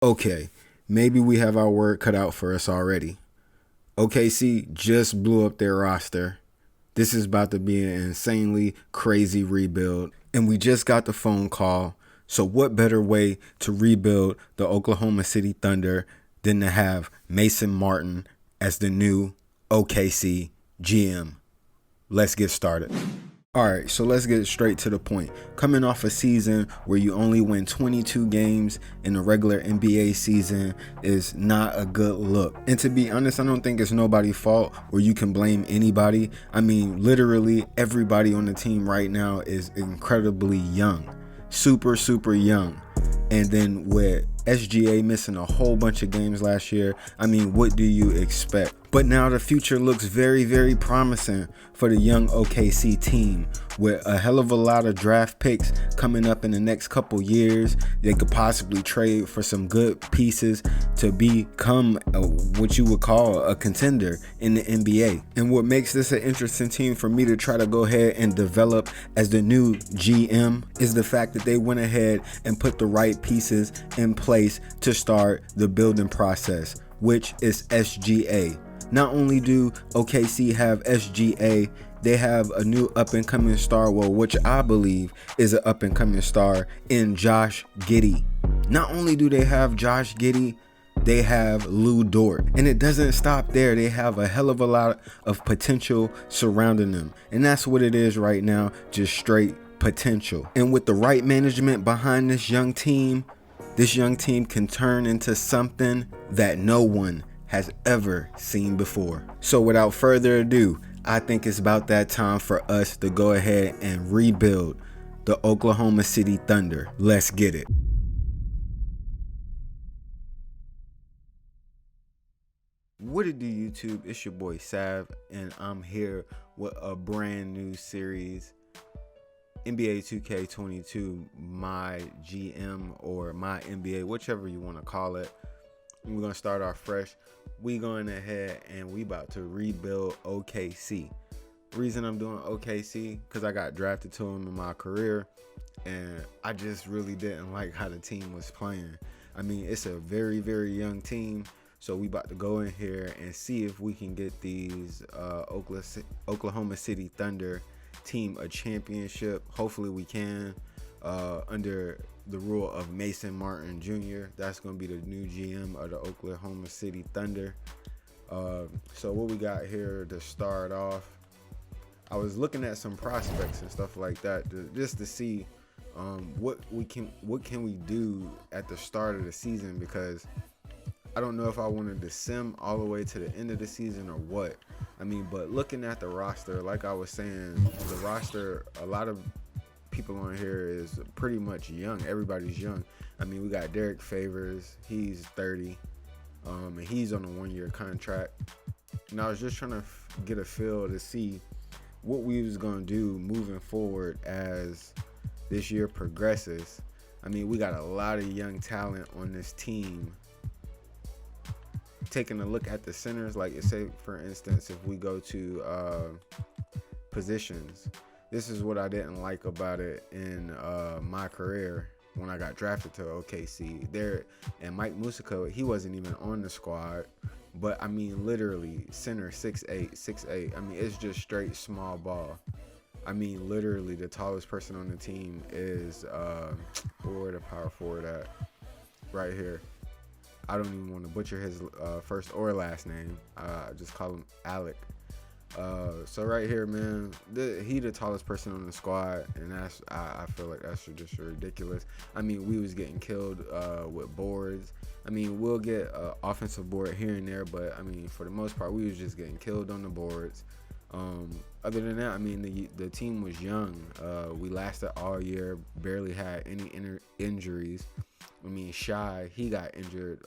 Okay, maybe we have our work cut out for us already. OKC just blew up their roster. This is about to be an insanely crazy rebuild. And we just got the phone call. So, what better way to rebuild the Oklahoma City Thunder than to have Mason Martin as the new OKC GM? Let's get started. All right, so let's get straight to the point. Coming off a season where you only win 22 games in the regular NBA season is not a good look. And to be honest, I don't think it's nobody's fault or you can blame anybody. I mean, literally everybody on the team right now is incredibly young, super young. And then with SGA missing a whole bunch of games last year, I mean, what do you expect? But now the future looks very promising for the young OKC team with a hell of a lot of draft picks coming up in the next couple years. They could possibly trade for some good pieces to become what you would call a contender in the NBA. And what makes this an interesting team for me to try to go ahead and develop as the new GM is the fact that they went ahead and put the right pieces in place to start the building process, which is SGA. Not only do OKC have SGA, they have a new up-and-coming star, well, which I believe is an up-and-coming star in Josh Giddey. Not only do they have Josh Giddey, they have Lou Dort. And it doesn't stop there. They have a hell of a lot of potential surrounding them. And that's what it is right now, just straight potential. And with the right management behind this young team can turn into something that no one has ever seen before. So without further ado, I think it's about that time for us to go ahead and rebuild the Oklahoma City Thunder. Let's get it. What it do, YouTube? It's your boy Sav, and I'm here with a brand new series, NBA 2K22, my GM or my NBA, whichever you want to call it. We're going to start off fresh. We going ahead and we about to rebuild OKC. Reason I'm doing OKC, because I got drafted to them in my career, and I just really didn't like how the team was playing. I mean, it's a very young team, so we about to go in here and see if we can get these Oklahoma City Thunder team a championship. Hopefully we can, under the rule of Mason Martin Jr. That's going to be the new GM of the Oklahoma City Thunder. So what we got here to start off, I was looking at some prospects and stuff like that just to see what can we do at the start of the season, because I don't know if I wanted to sim all the way to the end of the season or what. I mean, but looking at the roster, like I was saying, the roster, a lot of people on here is pretty much young. Everybody's young. I mean, we got Derek Favors. He's 30, and he's on a 1-year contract. And I was just trying to get a feel to see what we was going to do moving forward as this year progresses. I mean, we got a lot of young talent on this team. Taking a look at the centers, like say for instance, if we go to positions, this is what I didn't like about it in my career when I got drafted to OKC. There, and Mike Musica, he wasn't even on the squad, but I mean literally center 6'8". I mean, it's just straight small ball. I mean, literally the tallest person on the team is where the power forward at? Right here. I don't even want to butcher his first or last name. I just call him Alec. So right here, man, he the tallest person on the squad, and that's I feel like that's just ridiculous. I mean, we was getting killed with boards. I mean, we'll get an offensive board here and there, but I mean, for the most part, we was just getting killed on the boards. Other than that, I mean, the team was young. We lasted all year, barely had any injuries. I mean, Shy, he got injured,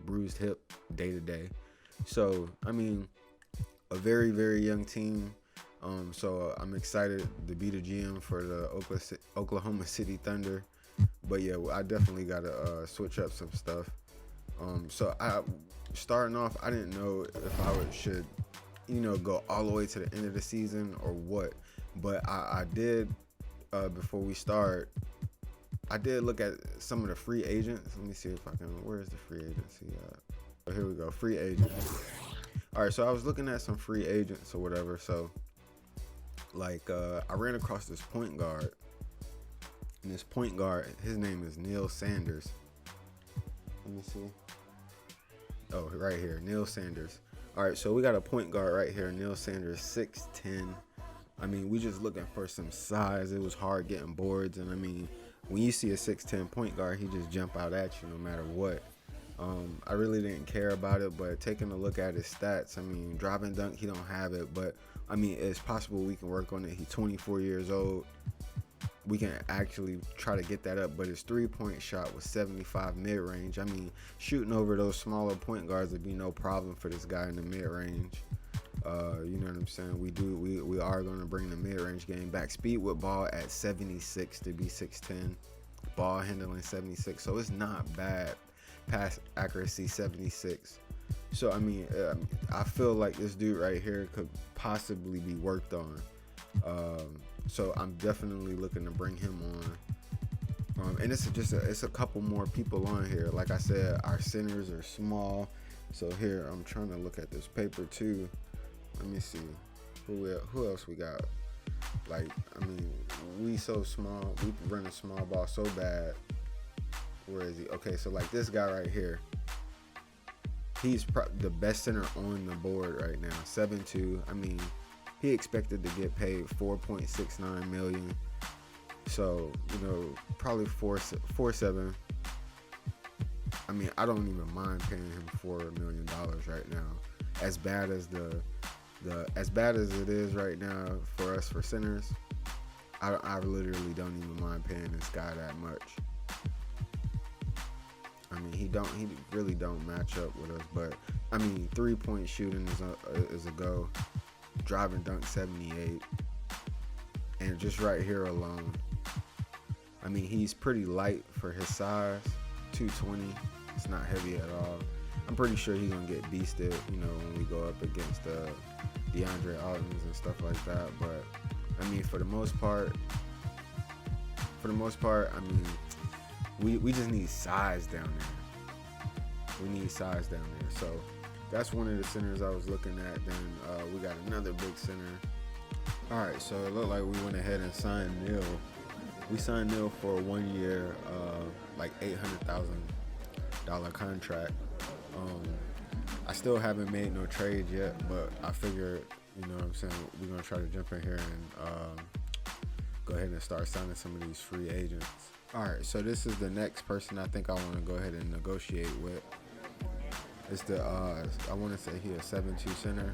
bruised hip day to day. So, I mean, a very young team. So I'm excited to be the GM for the Oklahoma City Thunder. But yeah, I definitely got to switch up some stuff. So starting off, I didn't know if I should, go all the way to the end of the season or what. But I did, before we start, I did look at some of the free agents. Let me see if I can. Where's the free agency at? Oh, here we go. Free agents. All right, so I was looking at some free agents or whatever. So, like, I ran across this point guard. And this point guard, his name is Neil Sanders. Let me see. Oh, right here, Neil Sanders. All right, so we got a point guard right here, Neil Sanders, 6'10". I mean, we just looking for some size. It was hard getting boards, and I mean, when you see a 6'10" point guard, he just jump out at you no matter what. I really didn't care about it, but taking a look at his stats, I mean, driving dunk, he don't have it, but I mean, it's possible we can work on it. He's 24 years old. We can actually try to get that up, but his 3-point shot was 75 mid-range. I mean, shooting over those smaller point guards would be no problem for this guy in the mid-range. You know what I'm saying? We are going to bring the mid-range game back. Speed with ball at 76 to be 6'10". Ball handling 76, so it's not bad. Pass accuracy 76. So I mean, I feel like this dude right here could possibly be worked on. So I'm definitely looking to bring him on. And it's a couple more people on here. Like I said, our centers are small. So here I'm trying to look at this paper too. Let me see who else we got. Like, I mean, we so small. We run a small ball so bad. Where is he? Okay, so like this guy right here, he's the best center on the board right now. 7'2". I mean, he expected to get paid $4.69 million. So, you know, probably 4.7. I mean, I don't even mind paying him $4 million right now. As bad as as bad as it is right now for us for centers, I literally don't even mind paying this guy that much. I mean, he really don't match up with us, but I mean, 3-point shooting is a go. Driving dunk 78, and just right here alone, I mean, he's pretty light for his size, 220. It's not heavy at all. I'm pretty sure he's gonna get beasted, you know, when we go up against DeAndre Altons and stuff like that. But I mean, for the most part, I mean, we just need size down there. We need size down there. So that's one of the centers I was looking at. Then we got another big center. All right, so it looked like we went ahead and signed Neil. We signed Neil for a 1 year, like $800,000 contract. I still haven't made no trade yet, but I figured, you know what I'm saying, we're gonna try to jump in here and go ahead and start signing some of these free agents. All right, so this is the next person I think I want to go ahead and negotiate with. It's the I want to say he a 7'2" center.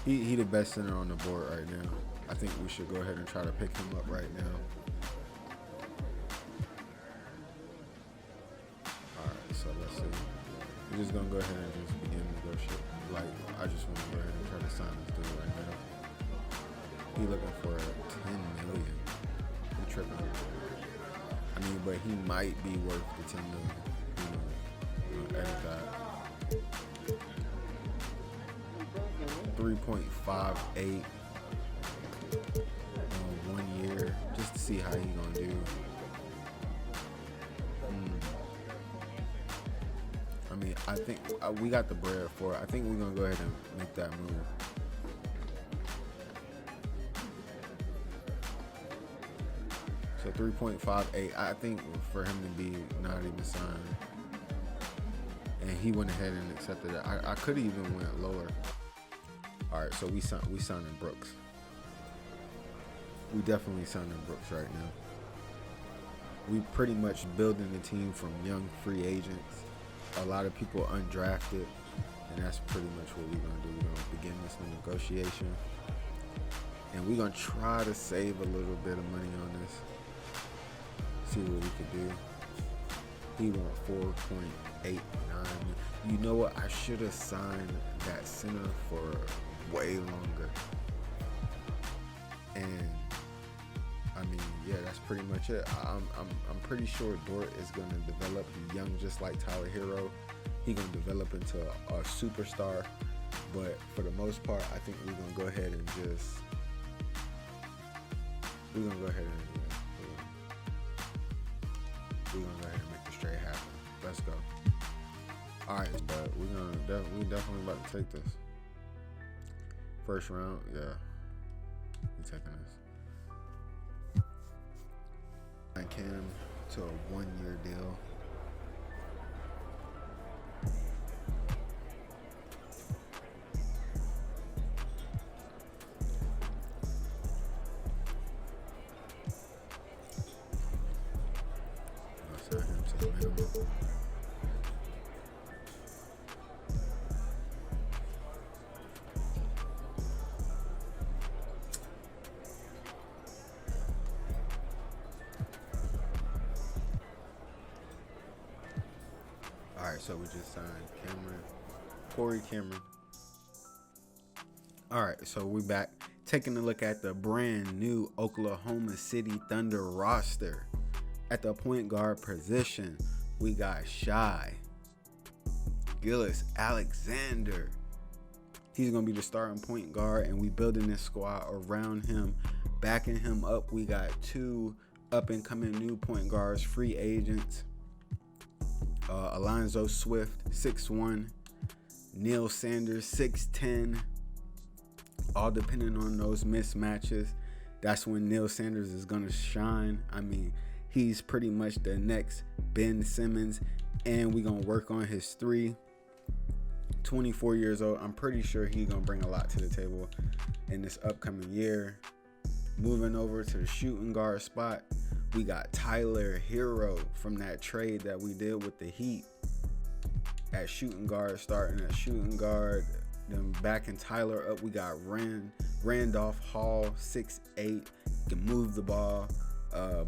He the best center on the board right now. I think we should go ahead and try to pick him up right now. All right, so let's see. We're just gonna go ahead and just begin to negotiate. Like, I just want to go ahead and try to sign this dude right now. He looking for $10 million. He tripping. I mean, but he might be worth the $10 million. You know, edit that. 3.58 1 year, just to see how he gonna do. I mean, I think we got the bread for it. I think we're gonna go ahead and make that move. So 3.58, I think for him to be not even signed. And he went ahead and accepted it. I could have even went lower. All right, so we signing Brooks. We definitely signing Brooks right now. We pretty much building the team from young free agents. A lot of people undrafted, and that's pretty much what we're gonna do. We're gonna begin this negotiation, and we're gonna try to save a little bit of money on this. See what we could do. He want 4.89. You know what? I should have signed that center for way longer. And I mean, yeah, that's pretty much it. I'm pretty sure Dort is gonna develop. He's young, just like Tyler Hero. He's gonna develop into a superstar. But for the most part, I think we're gonna go ahead and We're gonna go ahead and make this trade happen. Let's go. All right, but we definitely about to take this first round. Yeah, we taking this. I Cam to a 1-year deal. Sign him to the minimum. All right, so we just signed Corey Cameron. All right, so we back taking a look at the brand new Oklahoma City Thunder roster. At the point guard position, we got Shai Gilgeous-Alexander. He's going to be the starting point guard, and we building this squad around him. Backing him up, we got 2 up-and-coming new point guards, free agents. Alonzo Swift, 6'1", Neil Sanders, 6'10", all depending on those mismatches. That's when Neil Sanders is going to shine. I mean, he's pretty much the next Ben Simmons, and we're going to work on his 3. 24 years old. I'm pretty sure he's going to bring a lot to the table in this upcoming year. Moving over to the shooting guard spot, we got Tyler Hero from that trade that we did with the Heat at shooting guard, starting at shooting guard. Then backing Tyler up, we got Randolph Hall, 6'8", can move the ball.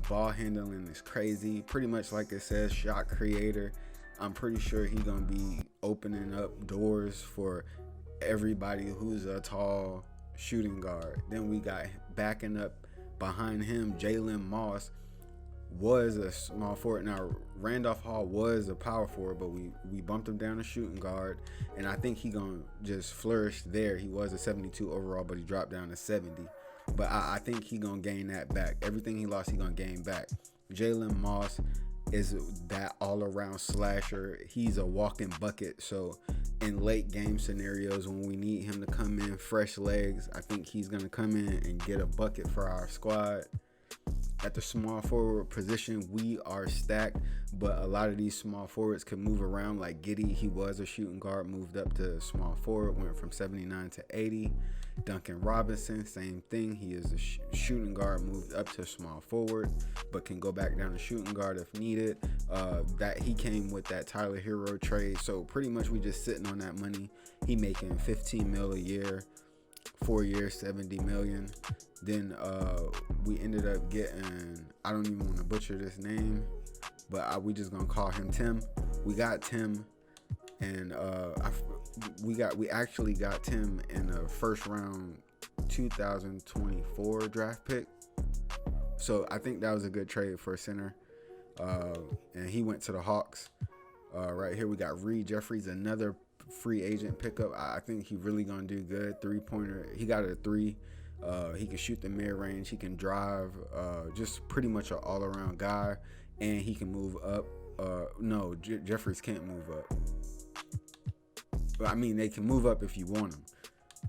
Ball handling is crazy. Pretty much like it says, shot creator. I'm pretty sure he's going to be opening up doors for everybody who's a tall shooting guard. Then we got backing up behind him, Jalen Moss was a small forward. Now, Randolph Hall was a power forward, but we bumped him down to shooting guard, and I think he going to just flourish there. He was a 72 overall, but he dropped down to 70. But I think he going to gain that back. Everything he lost, he going to gain back. Jalen Moss is that all-around slasher. He's a walking bucket. So in late game scenarios, when we need him to come in fresh legs, I think he's going to come in and get a bucket for our squad. At the small forward position, we are stacked, but a lot of these small forwards can move around. Like Giddey, he was a shooting guard, moved up to small forward, went from 79 to 80. Duncan Robinson, same thing. He is a shooting guard, moved up to small forward, but can go back down to shooting guard if needed. That he came with that Tyler Hero trade, so pretty much we just sitting on that money. He making $15 million a year. 4 years, $70 million. Then we ended up getting, I don't even want to butcher this name, but we just gonna call him Tim. We got Tim, and we actually got Tim in a first round 2024 draft pick. So I think that was a good trade for a center. And he went to the Hawks. Right here we got Reed Jeffries, another free agent pickup. I think he really gonna do good. 3-pointer. He got a 3. He can shoot the mid range. He can drive. Just pretty much an all around guy, and he can move up. No, Jeffries can't move up. But I mean, they can move up if you want them.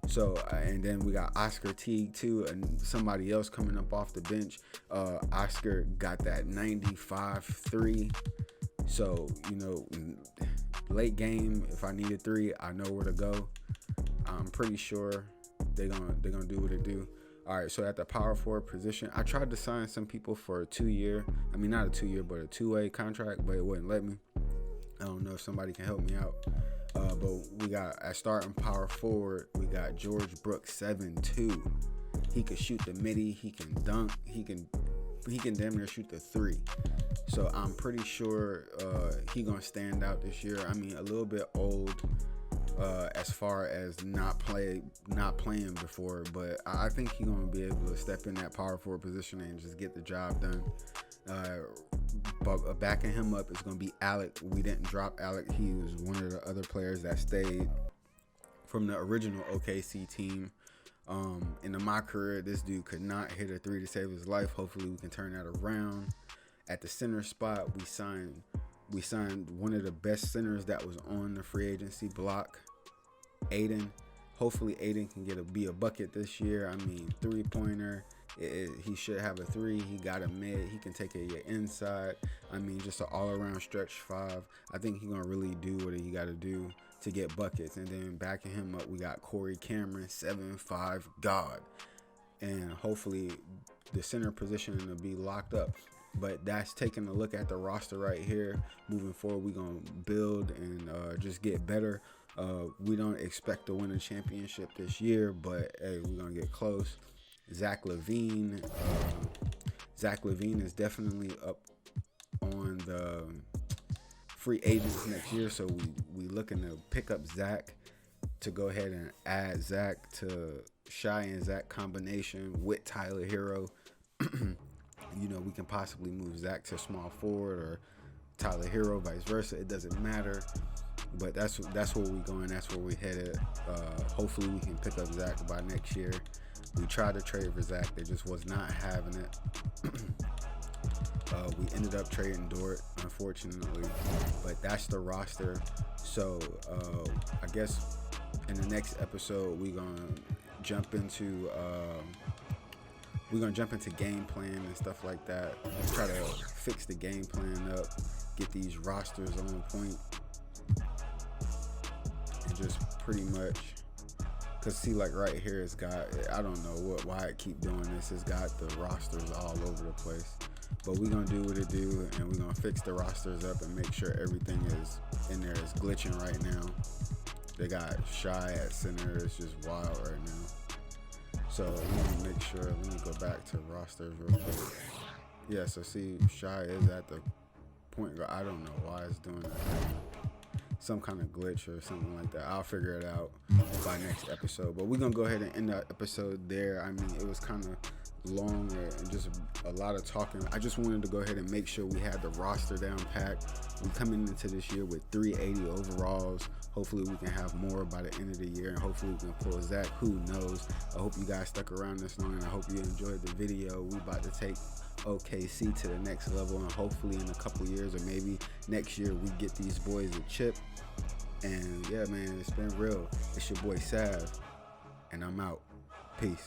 So and then we got Oscar Teague too, and somebody else coming up off the bench. Oscar got that 95-3. So, you know, late game, if I need a 3, I know where to go. I'm pretty sure they're gonna do what they do. All right, so at the power forward position, I tried to sign some people for a 2-year. I mean, not a 2-year, but a 2-way contract, but it wouldn't let me. I don't know if somebody can help me out. But we got at starting power forward, we got George Brooks, 7'2". He could shoot the midi, he can dunk, he can damn near shoot the 3. So I'm pretty sure he gonna stand out this year. I mean, a little bit old as far as not playing before, but I think he gonna be able to step in that power forward position and just get the job done. But backing him up is gonna be Alec. We didn't drop Alec. He was one of the other players that stayed from the original OKC team. In my career, this dude could not hit a 3 to save his life. Hopefully we can turn that around. At the center spot, we signed one of the best centers that was on the free agency block, Aiden. Hopefully Aiden can be a bucket this year. I mean, 3-pointer. He should have a 3. He got a mid. He can take it inside. I mean, just an all-around stretch 5. I think he's going to really do what he got to do to get buckets. And then backing him up, we got Corey Cameron, 7'5" God. And hopefully the center position will be locked up. But that's taking a look at the roster right here. Moving forward, we're going to build and just get better. We don't expect to win a championship this year, but hey, we're going to get close. Zach LaVine is definitely up on the free agents next year, so we looking to pick up Zach to go ahead and add Zach to Shy and Zach combination with Tyler Hero. You know, we can possibly move Zach to small forward or Tyler Hero, vice versa. It doesn't matter. But that's where we going. That's where we headed. Hopefully we can pick up Zach by next year. We tried to trade for Zach. They just was not having it. We ended up trading Dort, unfortunately. But that's the roster. So I guess in the next episode we're gonna jump into game plan and stuff like that. Try to fix the game plan up, get these rosters on point. Just pretty much, cause see, like right here, it's got, I don't know why it keep doing this. It's got the rosters all over the place, but we're gonna do what it do, and we're gonna fix the rosters up and make sure everything is in there. It's glitching right now. They got Shy at center. It's just wild right now. So let me make sure. Let me go back to rosters real quick. Yeah, so see, Shy is at the point guard. I don't know why it's doing that. Some kind of glitch or something like that. I'll figure it out by next episode. But we're going to go ahead and end that episode there. I mean, it was kind of long and just a lot of talking. I just wanted to go ahead and make sure we had the roster down packed. We're coming into this year with 380 overalls. Hopefully we can have more by the end of the year, and hopefully we can pull Zach. Who knows? I hope you guys stuck around this long, and I hope you enjoyed the video. We about to take OKC to the next level, and hopefully in a couple years or maybe next year we get these boys a chip. And yeah, man, it's been real. It's your boy Sav, and I'm out. Peace.